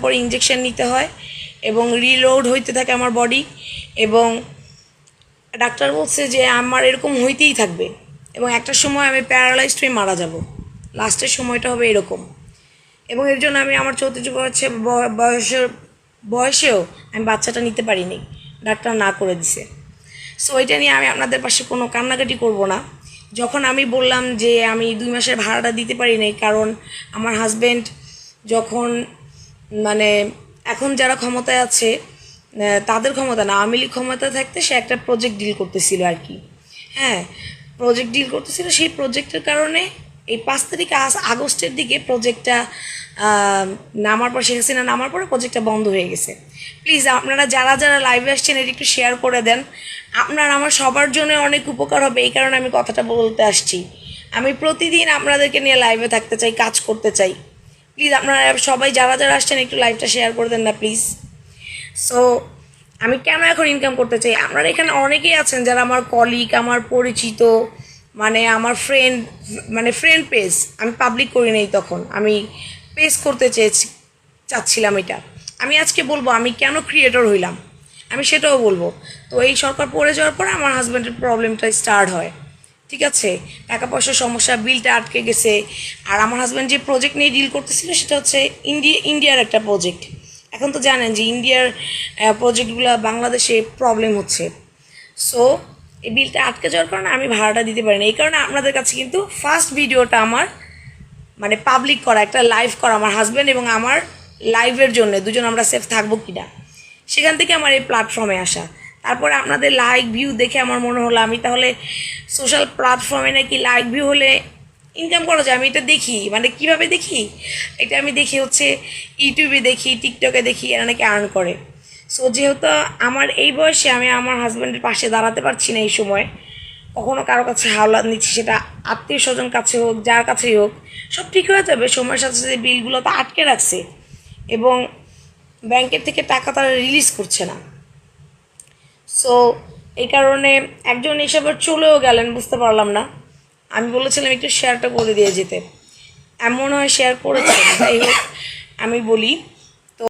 পর ইঞ্জেকশন নিতে হয় এবং রিলোড হইতে থাকে আমার বডি, এবং ডাক্তার বলছে যে আমার এরকম হইতেই থাকবে এবং একটা সময় আমি প্যারালাইজড হয়ে মারা যাব, লাস্টের সময়টা হবে এরকম। এবং এর জন্য আমি আমার 34 বয়সেও আমি বাচ্চাটা নিতে পারিনি, ডাক্তার না করে দিছে। সো এটা নিয়ে আমি আপনাদের পাশে কোনো কান্নাকাটি করব না। যখন আমি বললাম যে আমি 2 মাসের ভাড়াটা দিতে পারি নাই, কারণ আমার হাজব্যান্ড যখন মানে এখন যারা ক্ষমতায় আছে তাদের ক্ষমতা না, আওয়ামী লীগ ক্ষমতায় থাকতে সে একটা প্রজেক্ট ডিল করতেছিল আর কি। হ্যাঁ, প্রজেক্ট ডিল করতেছিল, সেই প্রজেক্টের কারণে এই 5 তারিখে আগস্টের দিকে প্রজেক্টটা নামার পর, শেখ হাসিনা নামার পরে প্রজেক্টটা বন্ধ হয়ে গেছে। প্লিজ আপনারা যারা যারা লাইভে আসছেন এটা একটু শেয়ার করে দেন, আপনার আমার সবার জন্য অনেক উপকার হবে। এই কারণে আমি কথাটা বলতে আসছি। আমি প্রতিদিন আপনাদেরকে নিয়ে লাইভে থাকতে চাই, কাজ করতে চাই। প্লিজ আপনারা সবাই যারা যারা আসছেন একটু লাইভটা শেয়ার করে দেন না প্লিজ। সো আমি কেন এখন ইনকাম করতে চাই, আপনারা এখানে অনেকেই আছেন যারা আমার কলিগ, আমার পরিচিত, মানে আমার ফ্রেন্ড, মানে ফ্রেন্ড পেজ আমি পাবলিক করি নাই, তখন আমি পেজ করতে চাচ্ছিলাম। এটা আমি আজকে বলবো আমি কেন ক্রিয়েটর হইলাম, আমি সেটাও বলবো। তো এই সরকার পড়ে যাওয়ার পরে আমার হাজব্যান্ডের প্রবলেমটা স্টার্ট হয়, ঠিক আছে, টাকা পয়সার সমস্যা, বিলটা আটকে গেছে। আর আমার হাজব্যান্ড যে প্রজেক্ট নিয়ে ডিল করতেছিল সেটা হচ্ছে ইন্ডিয়ার একটা প্রজেক্ট। এখন তো জানেন যে ইন্ডিয়ার প্রজেক্টগুলো বাংলাদেশে প্রবলেম হচ্ছে। সো এই বিলটা আটকে যাওয়ার কারণে আমি ভাড়াটা দিতে পারিনি। এই কারণে আপনাদের কাছে কিন্তু ফার্স্ট ভিডিওটা আমার মানে পাবলিক করা, একটা লাইভ করা আমার হাজব্যান্ড এবং আমার লাইভের জন্য, দুজন আমরা সেফ থাকবো কিনা, সেখান থেকে আমার এই প্ল্যাটফর্মে আসা। তারপরে আপনাদের লাইক ভিউ দেখে আমার মনে হলো আমি তাহলে সোশ্যাল প্ল্যাটফর্মে নাকি লাইক ভিউ হলে ইনকাম করা যায়। আমি এটা দেখি, মানে কীভাবে দেখি, এটা আমি দেখি হচ্ছে ইউটিউবে দেখি, টিকটকে দেখি, এরা নাকি আর্ন করে। সো যেহেতু আমার এই বয়সে আমি আমার হাজব্যান্ডের পাশে দাঁড়াতে পারছি না এই সময়, কখনো কারো কাছে হাওলাত নিচ্ছি, সেটা আত্মীয় স্বজন কাছে হোক, যার কাছেই হোক, সব ঠিক হয়ে যাবে সময়ের সাথে সাথে। বিলগুলো তো আটকে রাখছে এবং ব্যাংকের থেকে টাকা তারা রিলিজ করছে না। সো এই কারণে একজন হিসাবে চলেও গেলেন, বুঝতে পারলাম না। আমি বলেছিলাম একটু শেয়ারটা করে দিয়ে যেতে, এমন হয় শেয়ার করেছে। যাই হোক, আমি বলি